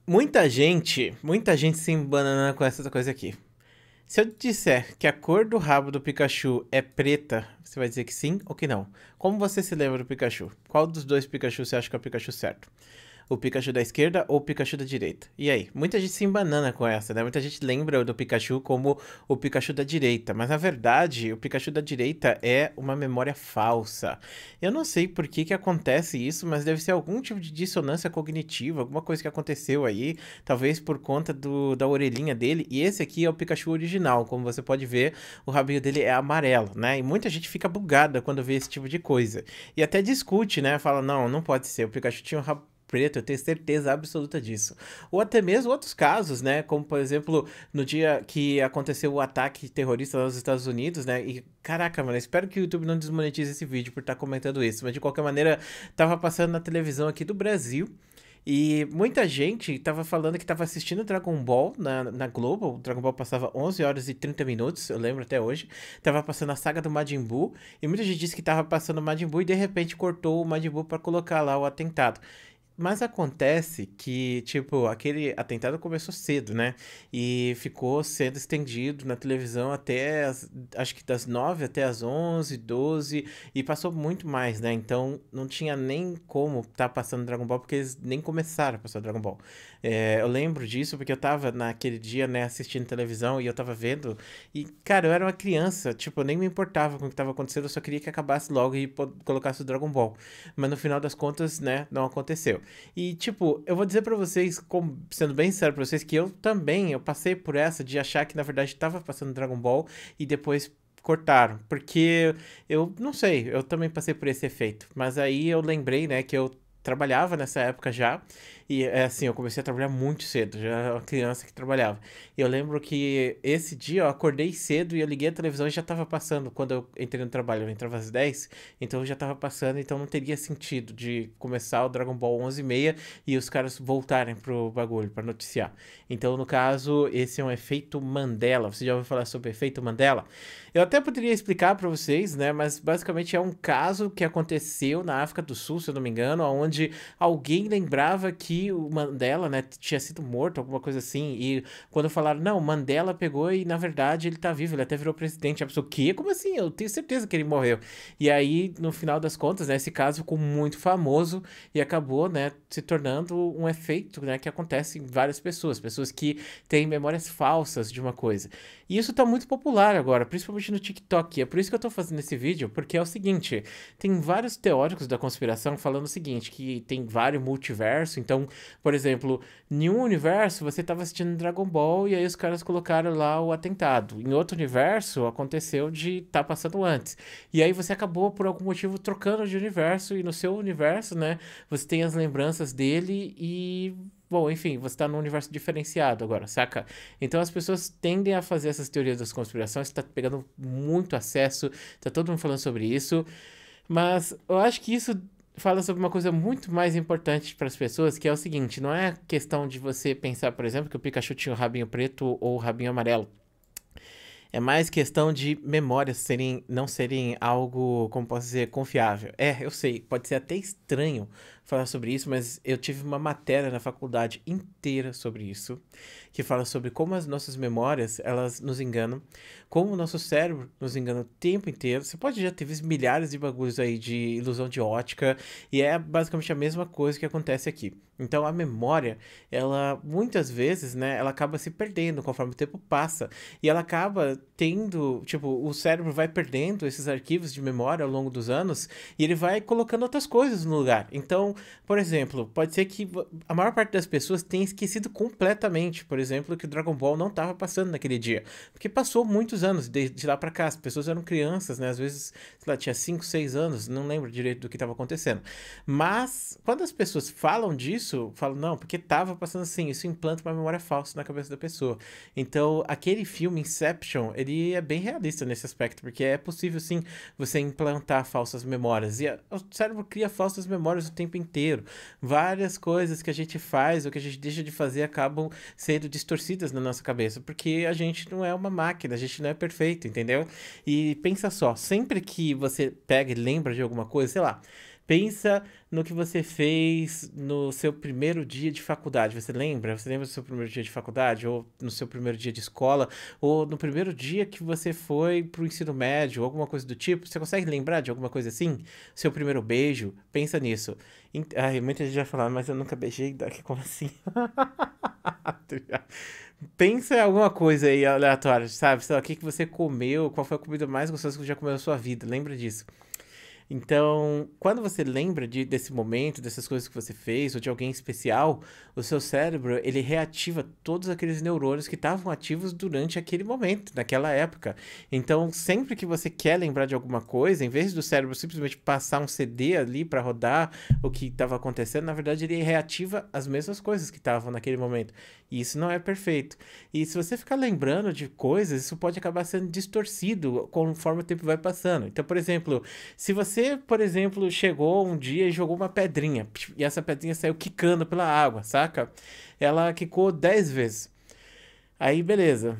Muita gente se embanana com essa coisa aqui. Se eu disser que a cor do rabo do Pikachu é preta, você vai dizer que sim ou que não. Como você se lembra do Pikachu? Qual dos dois Pikachu você acha que é o Pikachu certo? O Pikachu da esquerda ou o Pikachu da direita? E aí? Muita gente se embanana com essa, né? Muita gente lembra do Pikachu como o Pikachu da direita, mas na verdade, o Pikachu da direita é uma memória falsa. Eu não sei por que que acontece isso, mas deve ser algum tipo de dissonância cognitiva, alguma coisa que aconteceu aí, talvez por conta da orelhinha dele. E esse aqui é o Pikachu original, como você pode ver, o rabinho dele é amarelo, né? E muita gente fica bugada quando vê esse tipo de coisa. E até discute, né? Fala, não, não pode ser, o Pikachu tinha um rabo preto, eu tenho certeza absoluta disso. Ou até mesmo outros casos, né? Como, por exemplo, no dia que aconteceu o ataque terrorista lá nos Estados Unidos, né? E, caraca, mano, espero que o YouTube não desmonetize esse vídeo por estar comentando isso. Mas, de qualquer maneira, tava passando na televisão aqui do Brasil. E muita gente tava falando que tava assistindo Dragon Ball na Globo. O Dragon Ball passava 11 horas e 30 minutos, eu lembro até hoje. Tava passando a saga do Majin Buu. E muita gente disse que tava passando o Majin Buu e de repente cortou o Majin Buu pra colocar lá o atentado. Mas acontece que, tipo, aquele atentado começou cedo, né? E ficou sendo estendido na televisão acho que das 9 até as 11, 12, e passou muito mais, né? Então não tinha nem como tá passando Dragon Ball, porque eles nem começaram a passar Dragon Ball. Eu lembro disso porque eu tava naquele dia, né, assistindo televisão e eu tava vendo. E, cara, eu era uma criança, tipo, eu nem me importava com o que tava acontecendo, eu só queria que acabasse logo e colocasse o Dragon Ball. Mas no final das contas, né, não aconteceu. E, tipo, eu vou dizer pra vocês, sendo bem sério pra vocês, que eu passei por essa de achar que, na verdade, tava passando Dragon Ball e depois cortaram. Porque eu não sei, eu também passei por esse efeito. Mas aí eu lembrei, né, que eu trabalhava nessa época já. E é assim, eu comecei a trabalhar muito cedo, já era uma criança que trabalhava. E eu lembro que esse dia eu acordei cedo e eu liguei a televisão e já tava passando. Quando eu entrei no trabalho, eu entrava às 10, então já tava passando, então não teria sentido de começar o Dragon Ball 11h30 e os caras voltarem pro bagulho, pra noticiar. Então, no caso, esse é um efeito Mandela. Você já ouviu falar sobre efeito Mandela? Eu até poderia explicar pra vocês, né? Mas basicamente é um caso que aconteceu na África do Sul, se eu não me engano, onde alguém lembrava que o Mandela, né, tinha sido morto, alguma coisa assim. E quando falaram, não, Mandela pegou e na verdade ele tá vivo, ele até virou presidente. A pessoa, o quê? Como assim? Eu tenho certeza que ele morreu. E aí, no final das contas, né, esse caso ficou muito famoso e acabou, né, se tornando um efeito, né, que acontece em várias pessoas, pessoas que têm memórias falsas de uma coisa. E isso tá muito popular agora, principalmente no TikTok. É por isso que eu tô fazendo esse vídeo, porque é o seguinte, tem vários teóricos da conspiração falando o seguinte, que tem vários multiversos, então, por exemplo, em um universo você tava assistindo Dragon Ball e aí os caras colocaram lá o atentado. Em outro universo aconteceu de tá passando antes. E aí você acabou por algum motivo trocando de universo e no seu universo, né, você tem as lembranças dele e bom, enfim, você tá num universo diferenciado agora, saca? Então as pessoas tendem a fazer essas teorias das conspirações, tá pegando muito acesso, tá todo mundo falando sobre isso, mas eu acho que isso fala sobre uma coisa muito mais importante para as pessoas, que é o seguinte, não é questão de você pensar, por exemplo, que o Pikachu tinha o rabinho preto ou o rabinho amarelo. É mais questão de memórias não serem algo, como posso dizer, confiável. Eu sei, pode ser até estranho falar sobre isso, mas eu tive uma matéria na faculdade inteira sobre isso, que fala sobre como as nossas memórias, elas nos enganam, como o nosso cérebro nos engana o tempo inteiro. Você pode já ter visto milhares de bagulhos aí de ilusão de ótica, e é basicamente a mesma coisa que acontece aqui. Então a memória, ela muitas vezes, né, ela acaba se perdendo conforme o tempo passa, e ela acaba tendo, tipo, o cérebro vai perdendo esses arquivos de memória ao longo dos anos e ele vai colocando outras coisas no lugar. Então, por exemplo, pode ser que a maior parte das pessoas tenha esquecido completamente, por exemplo, que o Dragon Ball não estava passando naquele dia, porque passou muitos anos de lá pra cá, as pessoas eram crianças, né? Às vezes, sei lá, tinha 5, 6 anos, não lembro direito do que estava acontecendo. Mas quando as pessoas falam disso, falam, não, porque estava passando assim, isso implanta uma memória falsa na cabeça da pessoa. Então, aquele filme Inception, ele é bem realista nesse aspecto, porque é possível sim você implantar falsas memórias. E o cérebro cria falsas memórias o tempo inteiro. Várias coisas que a gente faz ou que a gente deixa de fazer acabam sendo distorcidas na nossa cabeça, porque a gente não é uma máquina, a gente não é perfeito, entendeu? E pensa só, sempre que você pega e lembra de alguma coisa, sei lá, Pensa no que você fez no seu primeiro dia de faculdade. Você lembra? Você lembra do seu primeiro dia de faculdade? Ou no seu primeiro dia de escola? Ou no primeiro dia que você foi pro ensino médio? Ou alguma coisa do tipo? Você consegue lembrar de alguma coisa assim? Seu primeiro beijo? Pensa nisso. Ai, muita gente vai falar, mas eu nunca beijei. Como assim? Pensa em alguma coisa aí aleatória, sabe? Sei lá, o que que você comeu? Qual foi a comida mais gostosa que você já comeu na sua vida? Lembra disso? Então, quando você lembra desse momento, dessas coisas que você fez, ou de alguém especial, o seu cérebro, ele reativa todos aqueles neurônios que estavam ativos durante aquele momento, naquela época. Então, sempre que você quer lembrar de alguma coisa, em vez do cérebro simplesmente passar um CD ali para rodar o que estava acontecendo, na verdade ele reativa as mesmas coisas que estavam naquele momento. E isso não é perfeito. E se você ficar lembrando de coisas, isso pode acabar sendo distorcido conforme o tempo vai passando. Então, por exemplo, se você, por exemplo, chegou um dia e jogou uma pedrinha, e essa pedrinha saiu quicando pela água, saca? Ela quicou 10 vezes. Aí, beleza.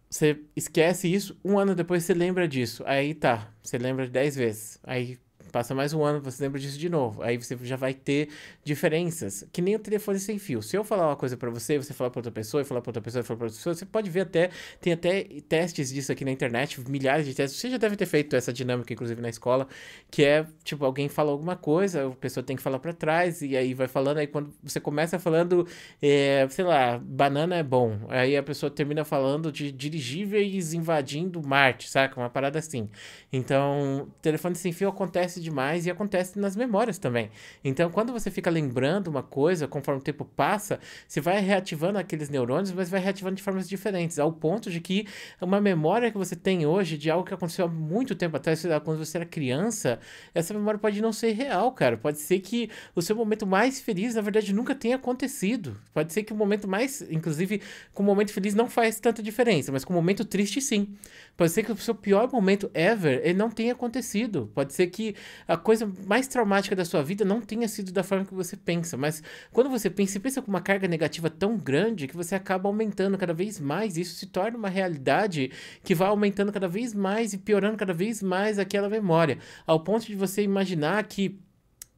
Você esquece isso, um ano depois você lembra disso. Aí tá, você lembra de 10 vezes. Aí passa mais um ano, você lembra disso de novo. Aí você já vai ter diferenças. Que nem o telefone sem fio. Se eu falar uma coisa pra você, você falar pra outra pessoa, e falar pra outra pessoa, e falar pra outra pessoa, você pode ver até, tem até testes disso aqui na internet, milhares de testes. Você já deve ter feito essa dinâmica, inclusive, na escola, que é, tipo, alguém fala alguma coisa, a pessoa tem que falar pra trás, e aí vai falando, aí quando você começa falando, sei lá, banana é bom. Aí a pessoa termina falando de dirigíveis invadindo Marte, saca? Uma parada assim. Então, telefone sem fio acontece demais e acontece nas memórias também. Então, quando você fica lembrando uma coisa, conforme o tempo passa, você vai reativando aqueles neurônios, mas vai reativando de formas diferentes, ao ponto de que uma memória que você tem hoje de algo que aconteceu há muito tempo atrás, sei lá, quando você era criança, essa memória pode não ser real, cara. Pode ser que o seu momento mais feliz, na verdade, nunca tenha acontecido. Pode ser que o momento mais, inclusive, com o momento feliz não faz tanta diferença, mas com o momento triste, sim. Pode ser que o seu pior momento ever, ele não tenha acontecido. Pode ser que a coisa mais traumática da sua vida não tenha sido da forma que você pensa. Mas quando você pensa com uma carga negativa tão grande que você acaba aumentando cada vez mais. Isso se torna uma realidade que vai aumentando cada vez mais e piorando cada vez mais aquela memória. Ao ponto de você imaginar que,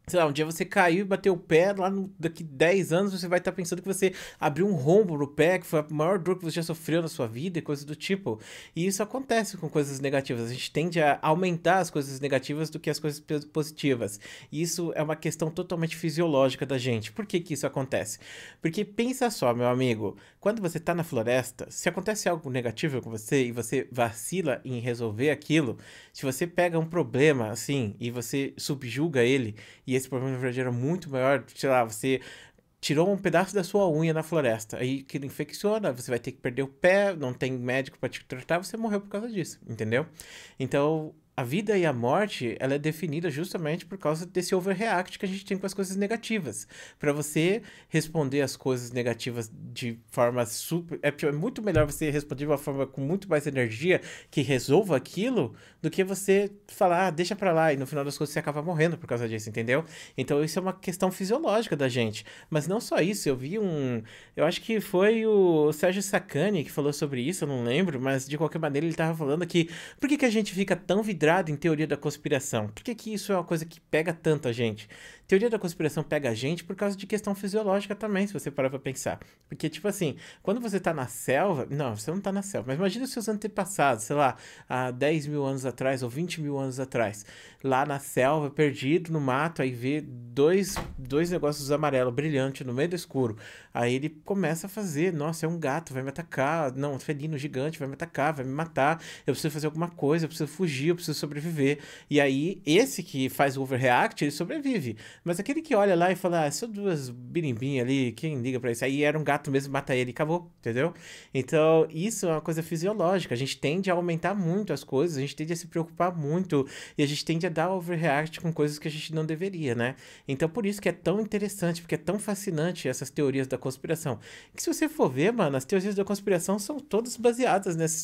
sei lá, um dia você caiu e bateu o pé, daqui 10 anos você vai estar pensando que você abriu um rombo no pé, que foi a maior dor que você já sofreu na sua vida e coisas do tipo. E isso acontece com coisas negativas. A gente tende a aumentar as coisas negativas do que as coisas positivas. E isso é uma questão totalmente fisiológica da gente. Por que que isso acontece? Porque pensa só, meu amigo, quando você está na floresta, se acontece algo negativo com você e você vacila em resolver aquilo, se você pega um problema assim e você subjuga ele, e esse problema, na verdade, era muito maior. Sei lá, você tirou um pedaço da sua unha na floresta, aí que infecciona, você vai ter que perder o pé, não tem médico para te tratar, você morreu por causa disso, entendeu? Então, a vida e a morte, ela é definida justamente por causa desse overreact que a gente tem com as coisas negativas. Para você responder as coisas negativas de forma super... É muito melhor você responder de uma forma com muito mais energia que resolva aquilo do que você falar, deixa pra lá, e no final das contas você acaba morrendo por causa disso, entendeu? Então isso é uma questão fisiológica da gente. Mas não só isso, eu vi um... Eu acho que foi o Sérgio Sacani que falou sobre isso, eu não lembro, mas de qualquer maneira ele tava falando que por que que a gente fica tão vidrado em teoria da conspiração? Por que que isso é uma coisa que pega tanto a gente? Teoria da conspiração pega a gente por causa de questão fisiológica também, se você parar pra pensar. Porque, tipo assim, quando você tá na selva... Não, você não tá na selva, mas imagina os seus antepassados, sei lá, há 10 mil anos atrás ou 20 mil anos atrás, lá na selva, perdido no mato, aí vê dois negócios amarelos, brilhantes, no meio do escuro. Aí ele começa a fazer, nossa, é um gato, vai me atacar, não, um felino gigante vai me atacar, vai me matar, eu preciso fazer alguma coisa, eu preciso fugir, eu preciso sobreviver. E aí, esse que faz o overreact, ele sobrevive. Mas aquele que olha lá e fala, ah, são duas birimbinhas ali, quem liga pra isso? Aí era um gato mesmo, mata ele e acabou, entendeu? Então, isso é uma coisa fisiológica. A gente tende a aumentar muito as coisas, a gente tende a se preocupar muito e a gente tende a dar overreact com coisas que a gente não deveria, né? Então, por isso que é tão interessante, porque é tão fascinante essas teorias da conspiração. Que se você for ver, mano, as teorias da conspiração são todas baseadas nesse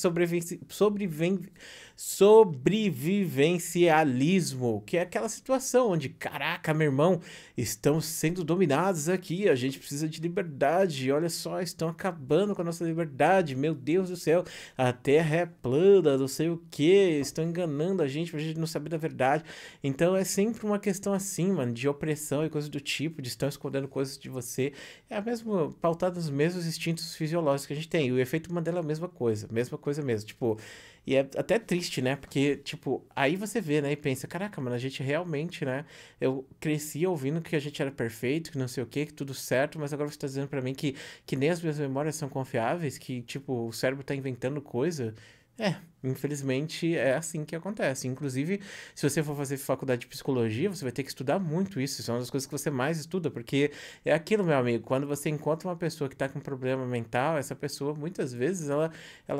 sobrevivencialismo, que é aquela situação onde, caraca, meu irmão, irmão, estão sendo dominados aqui, a gente precisa de liberdade, olha só, estão acabando com a nossa liberdade, meu Deus do céu, a terra é plana, não sei o que, estão enganando a gente pra gente não saber da verdade. Então é sempre uma questão assim, mano, de opressão e coisas do tipo, de estão escondendo coisas de você. É a mesma, pautada nos mesmos instintos fisiológicos que a gente tem. E o efeito Mandela é a mesma coisa mesmo. Tipo, e é até triste, né? Porque, tipo, aí você vê, né? E pensa, caraca, mano, a gente realmente, né? Eu cresci ouvindo que a gente era perfeito, que não sei o quê, que tudo certo, mas agora você tá dizendo pra mim que nem as minhas memórias são confiáveis, que, tipo, o cérebro tá inventando coisa. É, infelizmente é assim que acontece. Inclusive, se você for fazer faculdade de psicologia, você vai ter que estudar muito isso. Isso é uma das coisas que você mais estuda, porque é aquilo, meu amigo. Quando você encontra uma pessoa que tá com problema mental, essa pessoa, muitas vezes, ela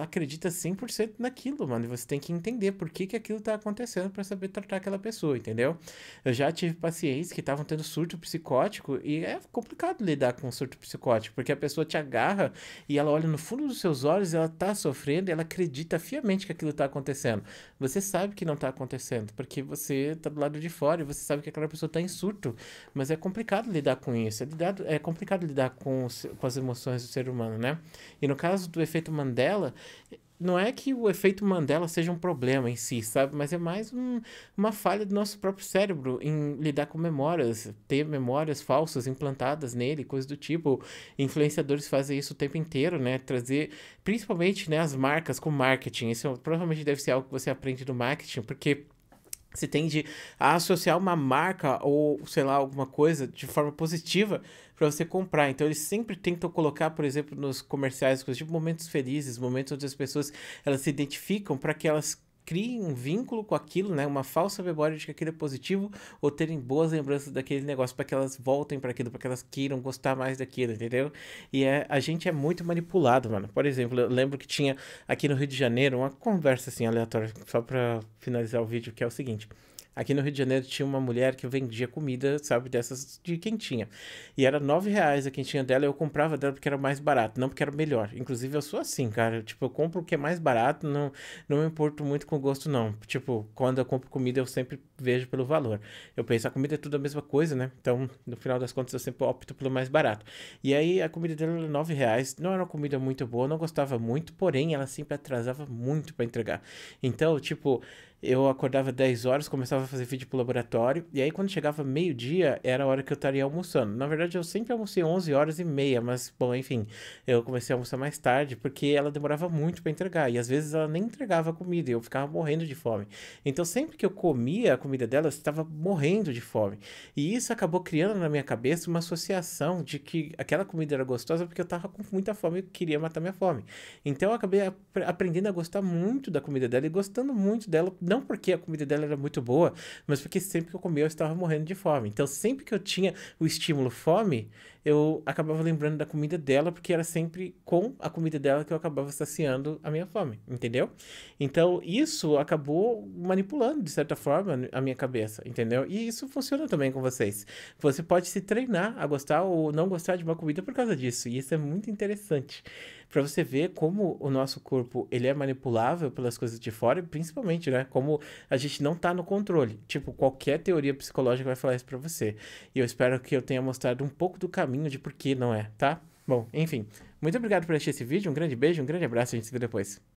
acredita 100% naquilo, mano. E você tem que entender por que que aquilo tá acontecendo pra saber tratar aquela pessoa, entendeu? Eu já tive pacientes que estavam tendo surto psicótico e é complicado lidar com surto psicótico, porque a pessoa te agarra e ela olha no fundo dos seus olhos, ela tá sofrendo, e ela acredita fiamente que aquilo tá acontecendo. Você sabe que não tá acontecendo, porque você tá do lado de fora e você sabe que aquela pessoa tá em surto, mas é complicado lidar com isso, é complicado lidar com as emoções do ser humano, né? E no caso do efeito Mandela, não é que o efeito Mandela seja um problema em si, sabe? Mas é mais uma falha do nosso próprio cérebro em lidar com memórias, ter memórias falsas implantadas nele, coisas do tipo. Influenciadores fazem isso o tempo inteiro, né? Trazer, principalmente, né, as marcas com marketing. Isso provavelmente deve ser algo que você aprende no marketing, porque você tende a associar uma marca ou, sei lá, alguma coisa de forma positiva para você comprar. Então, eles sempre tentam colocar, por exemplo, nos comerciais, coisas tipo momentos felizes, momentos onde as pessoas elas se identificam para que elas criem um vínculo com aquilo, né? Uma falsa memória de que aquilo é positivo ou terem boas lembranças daquele negócio para que elas voltem para aquilo, para que elas queiram gostar mais daquilo, entendeu? E a gente é muito manipulado, mano. Por exemplo, eu lembro que tinha aqui no Rio de Janeiro uma conversa assim aleatória, só para finalizar o vídeo, que é o seguinte. Aqui no Rio de Janeiro tinha uma mulher que vendia comida, sabe, dessas de quentinha. E era R$ 9 a quentinha dela, eu comprava dela porque era mais barato, não porque era melhor. Inclusive, eu sou assim, cara. Tipo, eu compro o que é mais barato, não me importo muito com o gosto, não. Tipo, quando eu compro comida, eu sempre vejo pelo valor. Eu penso, a comida é tudo a mesma coisa, né? Então, no final das contas, eu sempre opto pelo mais barato. E aí, a comida dela era R$ 9. Não era uma comida muito boa, eu não gostava muito, porém, ela sempre atrasava muito pra entregar. Então, tipo, eu acordava 10 horas, começava a fazer vídeo pro laboratório, e aí quando chegava meio-dia, era a hora que eu estaria almoçando. Na verdade, eu sempre almocei 11h30, mas, bom, enfim, eu comecei a almoçar mais tarde, porque ela demorava muito para entregar, e às vezes ela nem entregava a comida, e eu ficava morrendo de fome. Então, sempre que eu comia a comida dela, eu estava morrendo de fome. E isso acabou criando na minha cabeça uma associação de que aquela comida era gostosa porque eu estava com muita fome e queria matar minha fome. Então, eu acabei aprendendo a gostar muito da comida dela e gostando muito dela, não porque a comida dela era muito boa, mas porque sempre que eu comia eu estava morrendo de fome. Então, sempre que eu tinha o estímulo fome, eu acabava lembrando da comida dela, porque era sempre com a comida dela que eu acabava saciando a minha fome, entendeu? Então, isso acabou manipulando, de certa forma, a minha cabeça, entendeu? E isso funciona também com vocês. Você pode se treinar a gostar ou não gostar de uma comida por causa disso, e isso é muito interessante. Pra você ver como o nosso corpo ele é manipulável pelas coisas de fora, e principalmente, né? Como a gente não tá no controle. Tipo, qualquer teoria psicológica vai falar isso pra você. E eu espero que eu tenha mostrado um pouco do caminho de por que não é, tá? Bom, enfim. Muito obrigado por assistir esse vídeo. Um grande beijo, um grande abraço. A gente se vê depois.